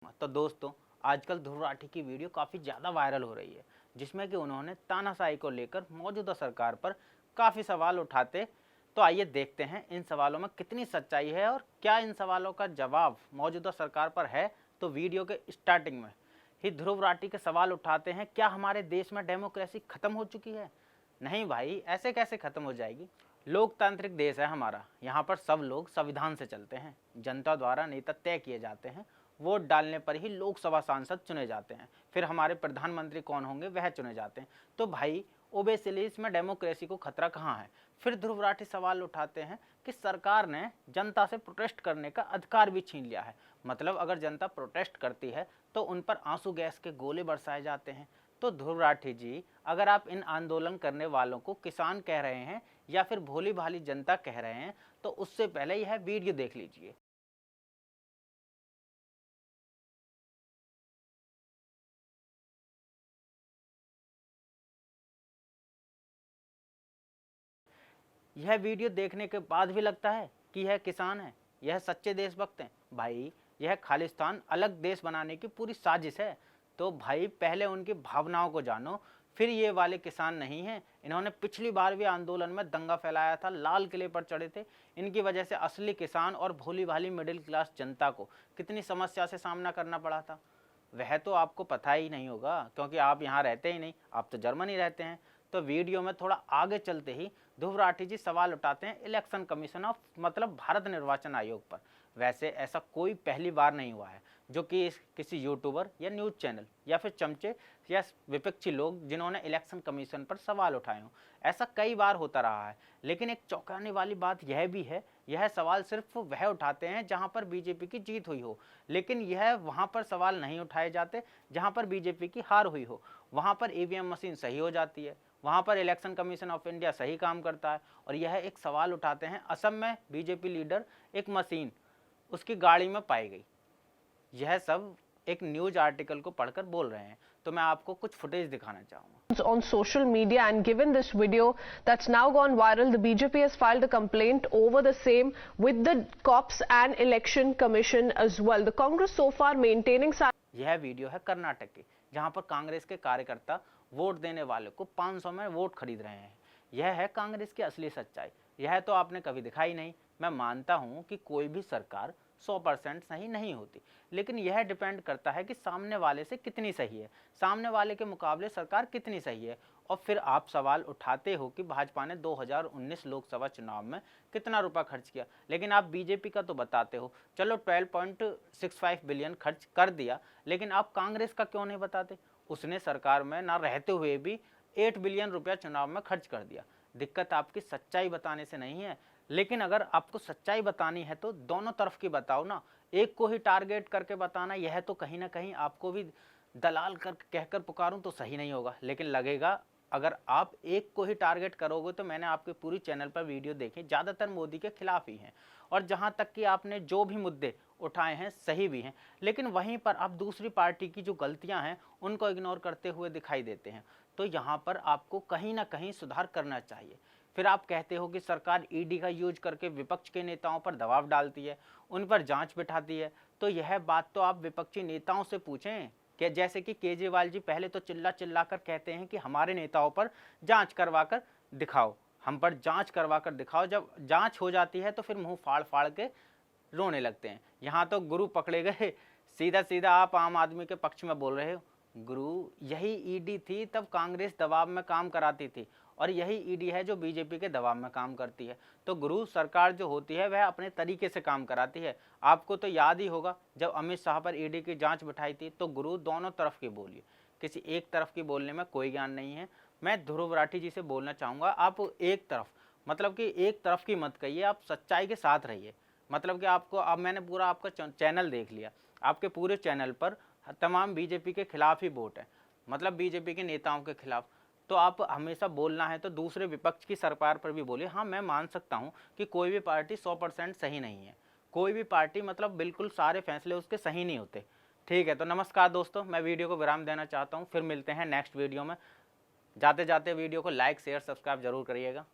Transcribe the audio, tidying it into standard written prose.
तो दोस्तों, आजकल ध्रुव राठी की वीडियो काफ़ी ज़्यादा वायरल हो रही है, जिसमें कि उन्होंने तानाशाही को लेकर मौजूदा सरकार पर काफ़ी सवाल उठाते। तो आइए देखते हैं इन सवालों में कितनी सच्चाई है और क्या इन सवालों का जवाब मौजूदा सरकार पर है। तो वीडियो के स्टार्टिंग में ही ध्रुव राठी के सवाल उठाते हैं, क्या हमारे देश में डेमोक्रेसी खत्म हो चुकी है? नहीं भाई, ऐसे कैसे खत्म हो जाएगी। लोकतांत्रिक देश है हमारा, यहाँ पर सब लोग संविधान से चलते हैं, जनता द्वारा नेता तय किए जाते हैं, वोट डालने पर ही लोकसभा सांसद चुने जाते हैं, फिर हमारे प्रधानमंत्री कौन होंगे वह चुने जाते हैं। तो भाई ओबेसिली इसमें डेमोक्रेसी को खतरा कहाँ है। फिर ध्रुव राठी सवाल उठाते हैं कि सरकार ने जनता से प्रोटेस्ट करने का अधिकार भी छीन लिया है। मतलब अगर जनता प्रोटेस्ट करती है तो उन पर आंसू गैस के गोले बरसाए जाते हैं। तो ध्रुव राठी जी, अगर आप इन आंदोलन करने वालों को किसान कह रहे हैं या फिर भोली भाली जनता कह रहे हैं, तो उससे पहले यह वीडियो देख लीजिए। यह वीडियो देखने के बाद भी लगता है कि यह किसान है, यह सच्चे देशभक्त हैं। भाई यह खालिस्तान अलग देश बनाने की पूरी साजिश है। तो भाई पहले उनकी भावनाओं को जानो, फिर ये वाले किसान नहीं हैं। इन्होंने पिछली बार भी आंदोलन में दंगा फैलाया था, लाल किले पर चढ़े थे। इनकी वजह से असली किसान और भोली भाली मिडिल क्लास जनता को कितनी समस्या से सामना करना पड़ा था, वह तो आपको पता ही नहीं होगा, क्योंकि आप यहाँ रहते ही नहीं, आप तो जर्मनी रहते हैं। तो वीडियो में थोड़ा आगे चलते ही ध्रुव राठी जी सवाल उठाते हैं इलेक्शन कमीशन ऑफ मतलब भारत निर्वाचन आयोग पर। वैसे ऐसा कोई पहली बार नहीं हुआ है जो कि किसी यूट्यूबर या न्यूज़ चैनल या फिर चमचे या विपक्षी लोग जिन्होंने इलेक्शन कमीशन पर सवाल उठाए हों। ऐसा कई बार होता रहा है। लेकिन एक चौंकाने वाली बात यह भी है, यह सवाल सिर्फ वह उठाते हैं जहां पर बीजेपी की जीत हुई हो, लेकिन यह वहां पर सवाल नहीं उठाए जाते जहां पर बीजेपी की हार हुई हो। वहां पर ईवीएम मशीन सही हो जाती है, वहां पर इलेक्शन कमीशन ऑफ इंडिया सही काम करता है। और यह एक सवाल उठाते हैं, असम में बीजेपी लीडर एक मशीन उसकी गाड़ी में पाई गई। यह सब एक न्यूज आर्टिकल को पढ़कर बोल रहे हैं। तो मैं आपको कुछ फुटेज दिखाना चाहूंगा। On social media, and given this video that's now gone viral, the BJP has filed a complaint over the same with the cops and election commission as well. The Congress so far maintaining यह video है कर्नाटक की, जहां पर कांग्रेस के कार्यकर्ता vote देने वाले को 500 में वोट खरीद रहे हैं। यह है कांग्रेस की असली सच्चाई। यह तो आपने कभी दिखाई नहीं। मैं मानता हूं कि कोई भी सरकार 100% सही नहीं होती, लेकिन यह डिपेंड करता है कि सामने वाले से कितनी सही है, सामने वाले के मुकाबले सरकार कितनी सही है। और फिर आप सवाल उठाते हो कि भाजपा ने 2019 लोकसभा चुनाव में कितना रुपया खर्च किया, लेकिन आप बीजेपी का तो बताते हो, चलो 12.65 बिलियन खर्च कर दिया, लेकिन आप कांग्रेस का क्यों नहीं बताते? उसने सरकार में ना रहते हुए भी 8 बिलियन रुपया चुनाव में खर्च कर दिया। दिक्कत आपकी सच्चाई बताने से नहीं है, लेकिन अगर आपको सच्चाई बतानी है तो दोनों तरफ की बताओ ना। एक को ही टारगेट करके बताना, यह तो कहीं ना कहीं आपको भी दलाल कर कहकर पुकारूं तो सही नहीं होगा। लेकिन लगेगा अगर आप एक को ही टारगेट करोगे तो मैंने आपके पूरी चैनल पर वीडियो देखी, ज़्यादातर मोदी के खिलाफ ही हैं। और जहाँ तक कि आपने जो भी मुद्दे उठाए हैं सही भी हैं, लेकिन वहीं पर आप दूसरी पार्टी की जो गलतियां हैं उनको इग्नोर करते हुए दिखाई देते हैं। तो यहाँ पर आपको कहीं ना कहीं सुधार करना चाहिए। फिर आप कहते हो कि सरकार ईडी का यूज करके विपक्ष के नेताओं पर दबाव डालती है, उन पर जांच बिठाती है। तो यह बात तो आप विपक्षी नेताओं से पूछें कि जैसे कि केजरीवाल जी पहले तो चिल्ला चिल्ला कर कहते हैं कि हमारे नेताओं पर जांच करवा कर दिखाओ, हम पर जांच करवा कर दिखाओ। जब जांच हो जाती है तो फिर मुंह फाड़ फाड़ के रोने लगते हैं। यहाँ तो गुरु पकड़े गए, सीधा सीधा आप आम आदमी के पक्ष में बोल रहे हो। गुरु यही ईडी थी, तब कांग्रेस दबाव में काम कराती थी, और यही ईडी है जो बीजेपी के दबाव में काम करती है। तो गुरु सरकार जो होती है वह अपने तरीके से काम कराती है। आपको तो याद ही होगा जब अमित शाह पर ईडी की जांच बिठाई थी, तो गुरु दोनों तरफ की बोलिए, किसी एक तरफ की बोलने में कोई ज्ञान नहीं है। मैं ध्रुव राठी जी से बोलना चाहूँगा, आप एक तरफ मतलब कि एक तरफ की मत कहिए, आप सच्चाई के साथ रहिए। मतलब कि आपको अब मैंने पूरा आपका चैनल देख लिया, आपके पूरे चैनल पर तमाम बीजेपी के खिलाफ ही वोट है, मतलब बीजेपी के नेताओं के खिलाफ। तो आप हमेशा बोलना है तो दूसरे विपक्ष की सरकार पर भी बोलिए। हाँ, मैं मान सकता हूँ कि कोई भी पार्टी 100% सही नहीं है, कोई भी पार्टी मतलब बिल्कुल सारे फैसले उसके सही नहीं होते। ठीक है, तो नमस्कार दोस्तों, मैं वीडियो को विराम देना चाहता हूँ। फिर मिलते हैं नेक्स्ट वीडियो में। जाते जाते वीडियो को लाइक शेयर सब्सक्राइब जरूर करिएगा।